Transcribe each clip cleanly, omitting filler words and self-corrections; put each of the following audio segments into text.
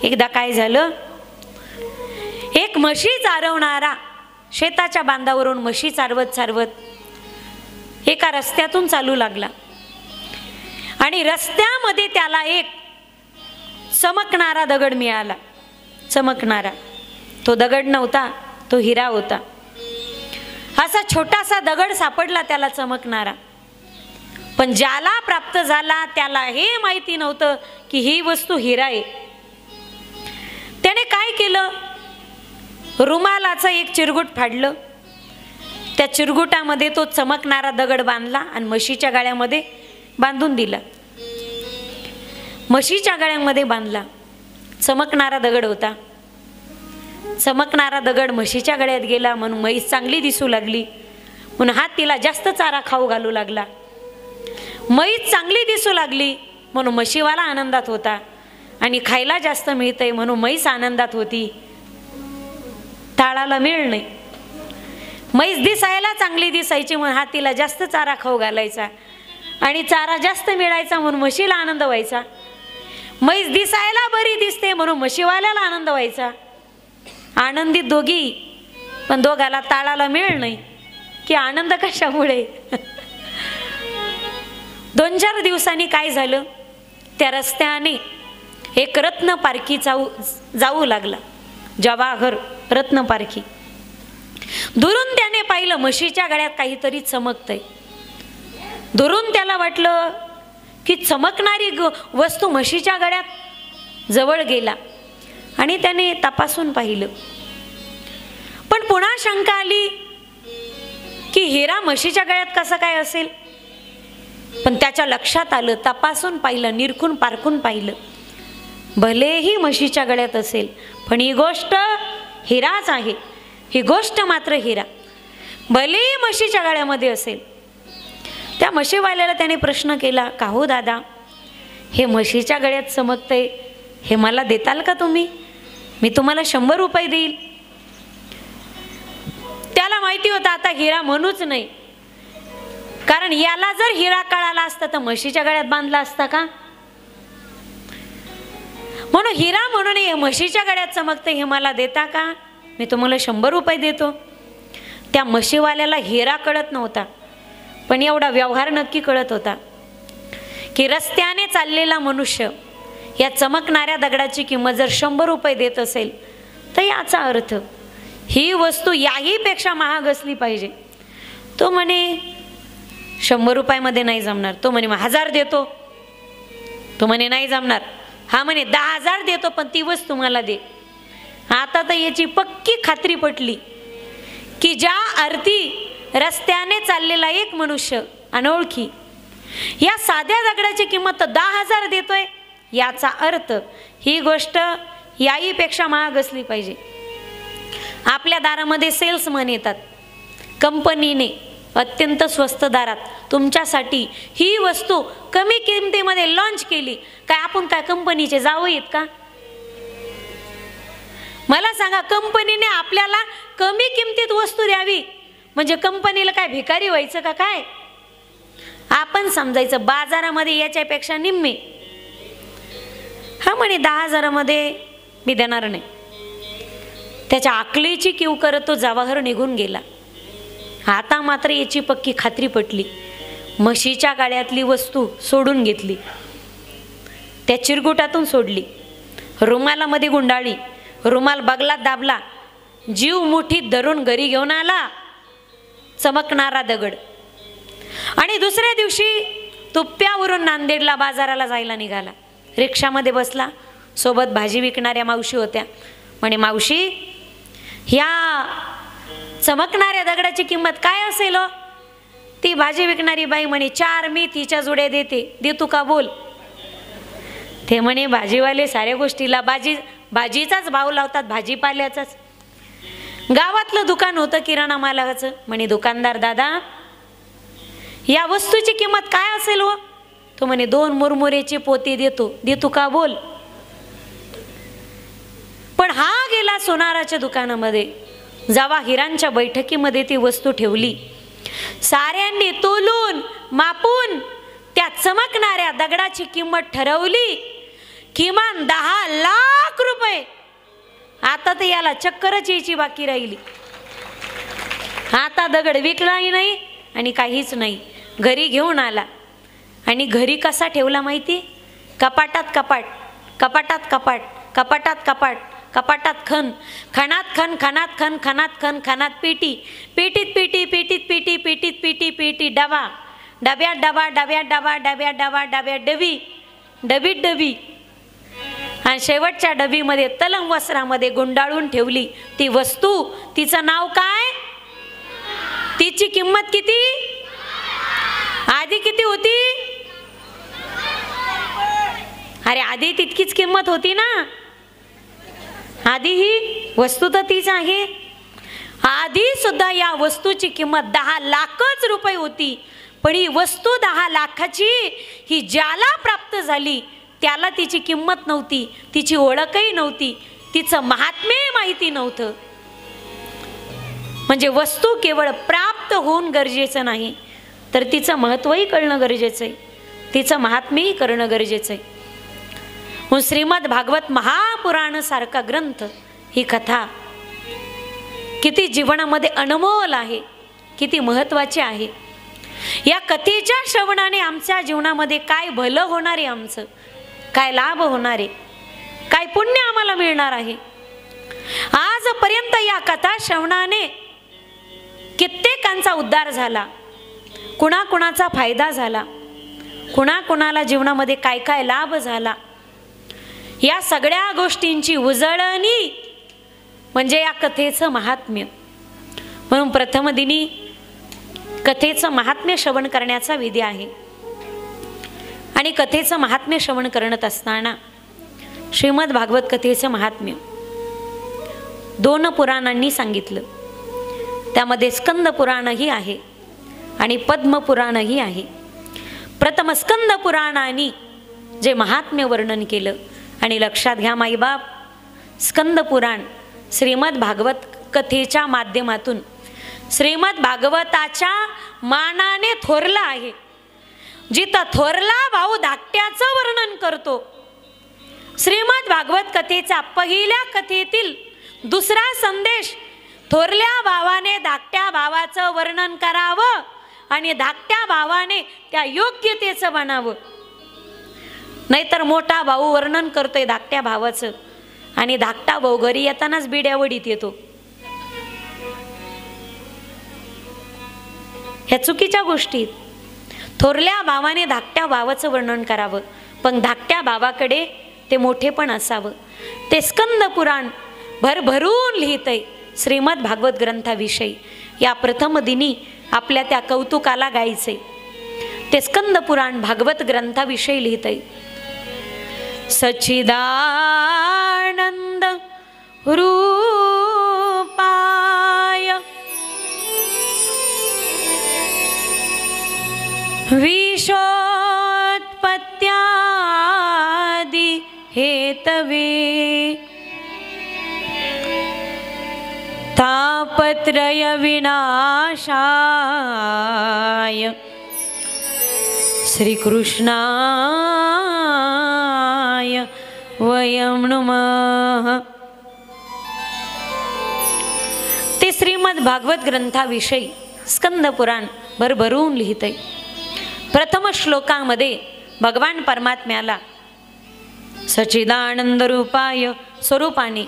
एकदा काय झालं, एक म्हशी चारवणारा शेताच्या बांधावरून म्हशी चारवत चारवत एका रस्त्यातून चालू लागला आणि रस्त्यामध्ये त्याला एक चमकणारा दगड मिळाला. चमकणारा तो दगड नव्हता, तो हिरा होता. असा छोटासा दगड सापडला त्याला चमकणारा. पण ज्याला प्राप्त झाला त्याला हे माहिती नव्हतं की ही वस्तू हिरा आहे. त्याने काय केलं, रुमालाचं एक चिरगुट फाडलं, त्या चिरगुटामध्ये तो चमकणारा दगड बांधला आणि म्हशीच्या गळ्यामध्ये बांधून दिला. म्हशीच्या गळ्यामध्ये बांधला. चमकणारा दगड होता. चमकणारा दगड म्हशीच्या गळ्यात गेला म्हणून म्हैस चांगली दिसू लागली, म्हणून हा तिला जास्त चारा खाऊ घालू लागला. म्हैस चांगली दिसू लागली म्हणून म्हशीवाला आनंदात होता आणि खायला जास्त मिळतंय म्हणून म्हैस आनंदात होती. ताळाला मिळ नाही. म्हैस दिसायला चांगली दिसायची म्हणून हा तिला जास्त चारा खाऊ घालायचा आणि चारा जास्त मिळायचा म्हणून म्हशीला आनंद व्हायचा. म्हैस दिसायला बरी दिसते म्हणून म्हशीवाल्याला आनंद व्हायचा. आनंदित दोघी, पण दोघाला ताळाला मिळ नाही की आनंद कशामुळे. 2-4 दिवसांनी काय झालं, त्या रस्त्याने एक रत्न पारखी जाऊ लागला. जवाहर रत्न पारखी. दुरून त्याने पाहिलं म्हशीच्या गळ्यात काहीतरी चमकतंय. दुरून त्याला वाटलं की चमकणारी वस्तू म्हशीच्या गळ्यात जवळ गेला आणि त्याने तपासून पाहिलं. पण पुन्हा शंका आली की हिरा म्हशीच्या गळ्यात कसा काय असेल. पण त्याच्या लक्षात आलं, तपासून पाहिलं, निरखून पारखून पाहिलं, भलेही म्हशीच्या गळ्यात असेल पण ही गोष्ट हिराच आहे. ही गोष्ट मात्र हिरा, भलेही म्हशीच्या गळ्यामध्ये असेल. त्या म्हशीवाल्याला त्याने प्रश्न केला, का हो दादा, हे म्हशीच्या गळ्यात चमकतंय, हे मला देताल का तुम्ही? मी तुम्हाला 100 रुपये देईल. त्याला माहिती होतं आता हिरा म्हणूच नाही, कारण याला जर हिरा कळाला असता तर म्हशीच्या गळ्यात बांधला असता का. म्हणून हिरा म्हणून हे म्हशीच्या गळ्यात चमकते, हे मला देता का? मी तुम्हाला 100 रुपये देतो. त्या म्हशीवाल्याला हिरा कळत नव्हता, पण एवढा व्यवहार नक्की कळत होता की रस्त्याने चाललेला मनुष्य या चमकणाऱ्या दगडाची किंमत जर 100 रुपये देत असेल तर याचा अर्थ ही वस्तू याहीपेक्षा महाग असली पाहिजे. तो म्हणे 100 रुपयामध्ये नाही जमणार. तो म्हणे 1000 देतो. तो म्हणे नाही जमणार. हा म्हणे 10,000 देतो, पण ती वस्तू मला दे. आता तर याची पक्की खात्री पटली की ज्या अर्थी रस्त्याने चाललेला एक मनुष्य अनोळखी या साध्या दगडाची किंमत 10,000 देतोय, याचा अर्थ ही गोष्ट याहीपेक्षा महाग असली पाहिजे. आपल्या दारामध्ये सेल्समन येतात, कंपनीने अत्यंत स्वस्त दरात तुमच्यासाठी ही वस्तू कमी किमतीमध्ये लॉन्च केली. काय आपण काय कंपनीचे जावई आहेत का? मला सांगा, कंपनीने आपल्याला कमी किमतीत वस्तू द्यावी म्हणजे कंपनीला काय भिकारी व्हायचं का काय? आपण समजायचं बाजारामध्ये याच्यापेक्षा निम्मे. हा म्हणे 10,000 मध्ये मी देणार नाही. त्याच्या आकलीची कीव करत तो जवाहर निघून गेला. आता मात्र याची पक्की खात्री पटली. म्हशीच्या गाळ्यातली वस्तू सोडून घेतली, त्या चिरगुटातून सोडली, रुमालामध्ये गुंडाळली, रुमाल बगलात दाबला, जीव मुठीत धरून घरी घेऊन आला चमकणारा दगड. आणि दुसऱ्या दिवशी तुप्यावरून नांदेडला बाजाराला जायला निघाला. रिक्षामध्ये बसला, सोबत भाजी विकणाऱ्या मावशी होत्या. म्हणे, मावशी, ह्या चमकणाऱ्या दगडाची किंमत काय असेल हो? ती भाजी विकणारी बाई म्हणे, 4 मेथीच्या जुड्या देते, देतो का बोल? ते म्हणे, भाजीवाले साऱ्या गोष्टीला भाजीचाच भाव लावतात, भाजीपाल्याचाच. गावातलं दुकान होतं किराणा मालाचं. म्हणे, दुकानदार दादा, या वस्तूची किंमत काय असेल हो? तो म्हणे, 2 मुरमुरेचे पोते देतो, देतो का बोल? पण हा गेला सोनाराच्या दुकानामध्ये. जेव्हा हिरांच्या बैठकीमध्ये ती वस्तू ठेवली, साऱ्यांनी तोलून मापून त्या चमकणाऱ्या दगडाची किंमत ठरवली. किमान 10 लाख रुपये आता तर याला चक्करच यायची बाकी राहिली. आता दगड विकलाही नाही आणि काहीच नाही. घरी घेऊन आला आणि घरी कसा ठेवला माहिती? कपाटात कपाट, कपाटात कपाट, कपाटात कपाट, कपाटात खण, खणात खण, खणात खण, खणात खण, खणात पेटी, पेटीत पेटी, पेटीत पेटी, पेटीत पेटी, पेटी डबा, डब्यात डबा, डब्यात डबा, डब्यात डबा, डब्यात डबी, डबीत डबी, आणि शेवटच्या डबीमध्ये तलम वस्त्रामध्ये गुंडाळून ठेवली ती वस्तू. तिचं नाव काय? तिची किंमत किती? आधी किती होती? अरे आधी तितकीच किंमत होती ना. आधी ही वस्तू तर तीच आहे. आधी सुद्धा या वस्तूची किंमत 10 लाखच रुपये होती. पण ही वस्तू 10 लाखाची ही ज्याला प्राप्त झाली त्याला तिची किंमत नव्हती, तिची ओळखही नव्हती, तिचं महात्म्य माहिती नव्हतं. म्हणजे वस्तू केवळ प्राप्त होऊन गरजेचं नाही, तर तिचं महत्त्वही कळणं गरजेचं आहे, तिचं महात्म्यही करणं गरजेचं आहे. म्हणून श्रीमद भागवत महापुराण सारखा ग्रंथ, ही कथा किती जीवनामध्ये अनमोल आहे, किती महत्त्वाची आहे. या कथेच्या श्रवणाने आमच्या जीवनामध्ये काय भलं होणार आहे, आमचं काय लाभ होणार आहे, काय पुण्य आम्हाला मिळणार आहे. आजपर्यंत या कथा श्रवणाने कित्येकांचा उद्धार झाला, कुणाकुणाचा फायदा झाला, कुणाकुणाला जीवनामध्ये काय काय लाभ झाला. या सगळ्या गोष्टींची उजळणी म्हणजे या कथेचं महात्म्य. म्हणून प्रथम दिनी कथेचं महात्म्य श्रवण करण्याचा विधी आहे. आणि कथेचं महात्म्य श्रवण करत असताना श्रीमद भागवत कथेचं महात्म्य 2 पुराणांनी सांगितलं. त्यामध्ये स्कंद पुराणही आहे आणि पद्म पुराणही आहे. प्रथम स्कंद पुराणाने जे महात्म्य वर्णन केलं, आणि लक्षात घ्या माईबाप, स्कंद पुराण श्रीमद भागवत कथेच्या माध्यमातून श्रीमद भागवताच्या मानाने थोरला आहे. जिथं थोरला भाऊ धाकट्याचं वर्णन करतो, श्रीमद भागवत कथेचा पहिल्या कथेतील दुसरा संदेश, थोरल्या भावाने धाकट्या भावाचं वर्णन करावं आणि धाकट्या भावाने त्या योग्यतेचं बनावं. नाहीतर मोठा भाऊ वर्णन करतोय धाकट्या भावाचं आणि धाकटा भाऊ घरी येतानाच बिड्यावडीत येतो. ह्या चुकीच्या गोष्टी. थोरल्या भावाने धाकट्या भावाचं वर्णन करावं, पण धाकट्या भावाकडे ते मोठेपण असावं. ते स्कंद पुराण भरभरून लिहितंय श्रीमद भागवत ग्रंथाविषयी. या प्रथम दिनी आपल्या त्या कौतुकाला गायचे. ते स्कंद पुराण भागवत ग्रंथाविषयी लिहितंय. सच्चिदानंद रूपाय विश्वोत्पत्त्यादि हेतवे तापत्रय विनाशाय श्रीकृष्णाय वयं नमः. ते श्रीमद भागवत ग्रंथाविषयी स्कंद पुराण भरभरून लिहितंय. प्रथम श्लोकामध्ये भगवान परमात्म्याला सच्चिदानंद रूपाय स्वरूपाने,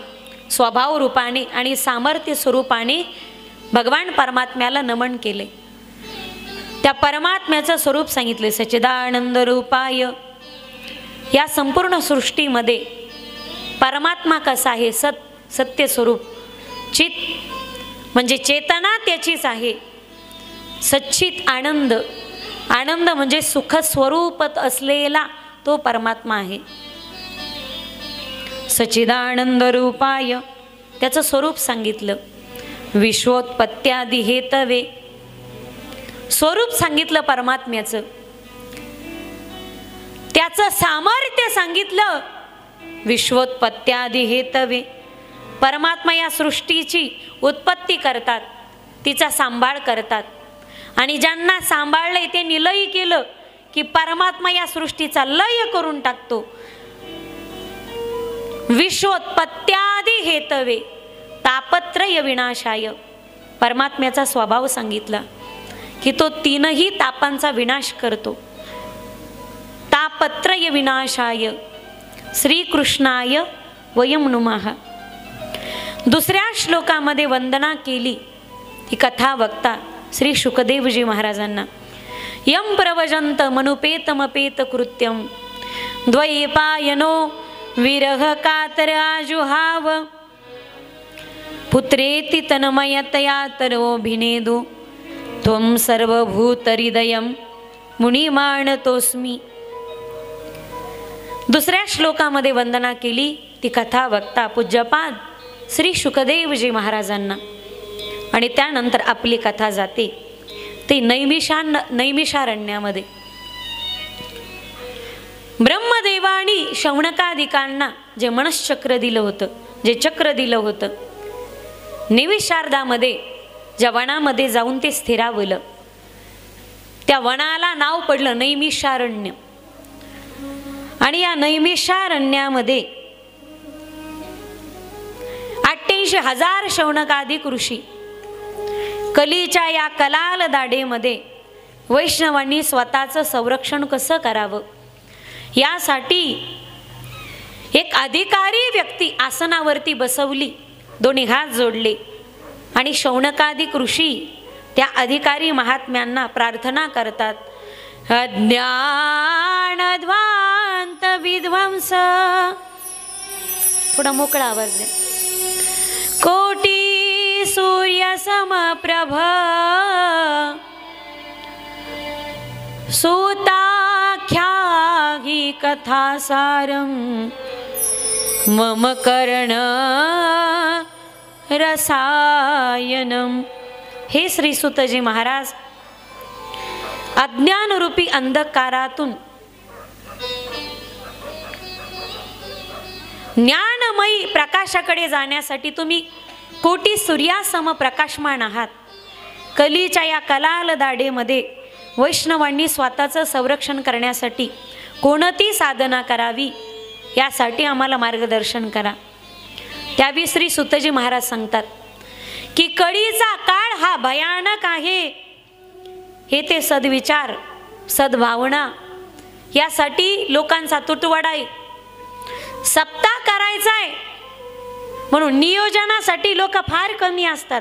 स्वभाव रूपाने आणि सामर्थ्य स्वरूपाने भगवान परमात्म्याला नमन केले. त्या परमात्म्याचं स्वरूप सांगितले सच्चिदानंद रूपाय. या संपूर्ण सृष्टीमध्ये परमात्मा कसा आहे? सत्य स्वरूप. चित म्हणजे चेतना त्याचीच आहे. सच्चित आनंद, आनंद म्हणजे सुख स्वरूपात असलेला तो परमात्मा आहे. सच्चिदानंद रूपाय त्याचं स्वरूप सांगितलं. विश्वोत्पत्त्यादि हेतवे स्वरूप सांगितलं परमात्म्याचं. त्याचं सामर्थ्य सांगितलं. विश्वोत्पत्त्यादि हेतवे परमात्मा या सृष्टीची उत्पत्ती करतात, तिचा सांभाळ करतात, आणि ज्यांना सांभाळलंय ते निलय केलं की परमात्मा या सृष्टीचा लय करून टाकतो. विश्वोत्पत्त्यादि हेतवे तापत्रय विनाशाय. परमात्म्याचा स्वभाव सांगितला की तो तीनही तापांचा विनाश करतो. तापत्रय विनाशाय श्रीकृष्णाय वयं नुमः. दुसऱ्या श्लोकामध्ये वंदना केली ती कथा वक्ता श्री शुकदेवजी महाराजांना. यम प्रवजंत मनुपेतमपेत कृत्यम द्वैपायनो विरह कातर आजुहाव पुत्रेति तन्मयतया तरोभिनेदु त्वं सर्वभूतहृदयं मुनिमानतोस्मि. दुसऱ्या श्लोकामध्ये वंदना केली ती कथा वक्ता पूज्यपाद श्री शुकदेवजी महाराजांना. आणि त्यानंतर आपली कथा जाते ते नैमिषारण्यामध्ये. ब्रह्मदेवानी शौनकादिकांना जे मनश्चक्र दिलं होतं, जे चक्र दिलं होतं, नैमिषारदामध्ये ज्या वनामध्ये जाऊन ते स्थिरावलं, त्या वनाला नाव पडलं नैमिषारण्य. आणि या नैमिषारण्यामध्ये 88,000 शौनकादिक ऋषी कलीच्या या कलाल दाढेमध्ये वैष्णवांनी स्वतःचं संरक्षण कसं करावं यासाठी एक अधिकारी व्यक्ती आसनावरती बसवली, दोन्ही हात जोडले आणि शौनकादिक ऋषी त्या अधिकारी महात्म्यांना प्रार्थना करतात. अज्ञानध्वांत विध्वंस. थोडा मोकळा आवाज द्या. कोटी सूर्य समप्रभ सूताख्या ही कथासारम मम कर्ण रसायनम. हे श्री सुतजी महाराज अज्ञानरूपी अंधकारातून ज्ञानमयी प्रकाशाकडे जाण्यासाठी तुम्ही कोटी सूर्यासम प्रकाशमान आहात. कलीच्या या कलाल दाढेमध्ये वैष्णवांनी स्वतःचं संरक्षण करण्यासाठी कोणती साधना करावी यासाठी आम्हाला मार्गदर्शन करा. त्यावेळी श्री सुतजी महाराज सांगतात की कळीचा काळ हा भयानक आहे. हे ते सद्विचार सद्भावना यासाठी लोकांचा तुटवडा आहे. सप्ताह करायचा आहे म्हणून नियोजनासाठी लोक फार कमी असतात,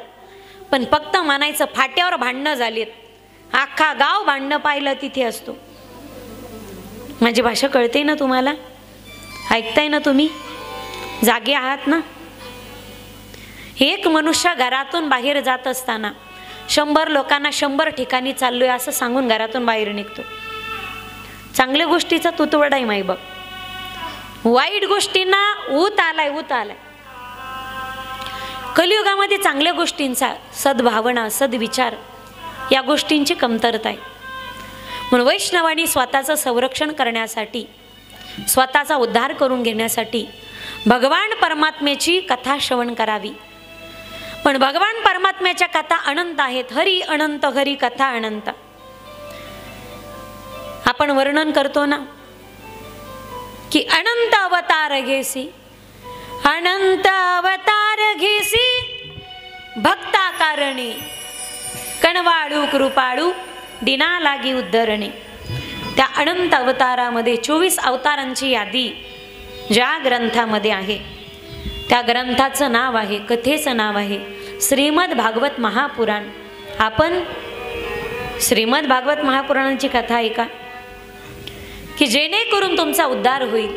पण फक्त म्हणायचं फाट्यावर भांडणं झालीत, अख्खा गाव भांडणं पाहिलं तिथे असतो. माझी भाषा कळते ना तुम्हाला? ऐकताय ना तुम्ही? जागे आहात ना? एक मनुष्य घरातून बाहेर जात असताना 100 लोकांना 100 ठिकाणी चाललोय असं सांगून घरातून बाहेर निघतो. चांगल्या गोष्टीचा तुतवडा आहे माई बाप, वाईट गोष्टींना ऊत आलाय. कलियुगामध्ये चांगल्या गोष्टींचा सद्भावना सद्विचार या गोष्टींची कमतरता आहे. म्हणून वैष्णवांनी स्वतःचं संरक्षण करण्यासाठी स्वतःचा उद्धार करून घेण्यासाठी भगवान परमात्म्याची कथा श्रवण करावी. पण भगवान परमात्म्याच्या कथा अनंत आहेत. हरी अनंत हरी कथा अनंत. आपण वर्णन करतो ना की अनंत अवतार घेसी, अनंत अवतार घेसी भक्ता कारणे, कणवाळू कृपाळू दिना लागी उद्धरणे. त्या अनंत अवतारामध्ये 24 अवतारांची यादी ज्या ग्रंथामध्ये आहे त्या ग्रंथाचं नाव आहे, कथेचं नाव आहे श्रीमद भागवत महापुराण. आपण श्रीमद भागवत महापुराणाची कथा ऐका की जेणेकरून तुमचा उद्धार होईल.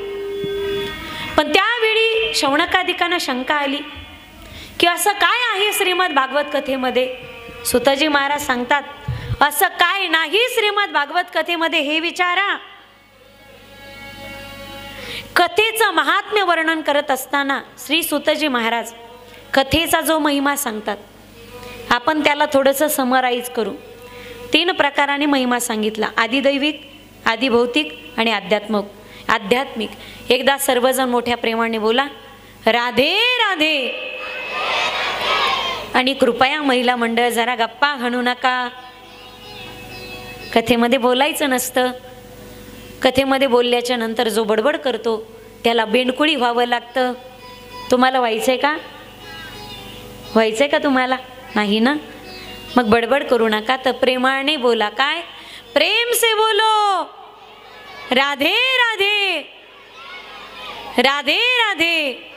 पण त्यावेळी शौनकादिकांना शंका आली की असं काय आहे श्रीमद भागवत कथेमध्ये. सुतजी महाराज सांगतात असं काय नाही श्रीमद भागवत कथेमध्ये हे विचारा. कथेचं महात्म्य वर्णन करत असताना श्री सुतजी महाराज कथेचा जो महिमा सांगतात आपण त्याला थोडंसं समराईज करू. 3 प्रकाराने महिमा सांगितला, आदिदैविक, आदिभौतिक आणि आध्यात्मिक. एकदा सर्वजण मोठ्या प्रेमाने बोला, राधे राधे. आणि कृपया महिला मंडळ जरा गप्पा हाणू नका. कथेमध्ये बोलायचं नसतं. कथेमध्ये बोलल्याच्या नंतर जो बडबड करतो त्याला बेंडकुळी व्हावं लागतं. तुम्हाला व्हायचंय का? व्हायचंय का तुम्हाला? नाही ना? मग बडबड करू नका, तर प्रेमाने बोला. काय? प्रेम से बोलो राधे राधे, राधे राधे.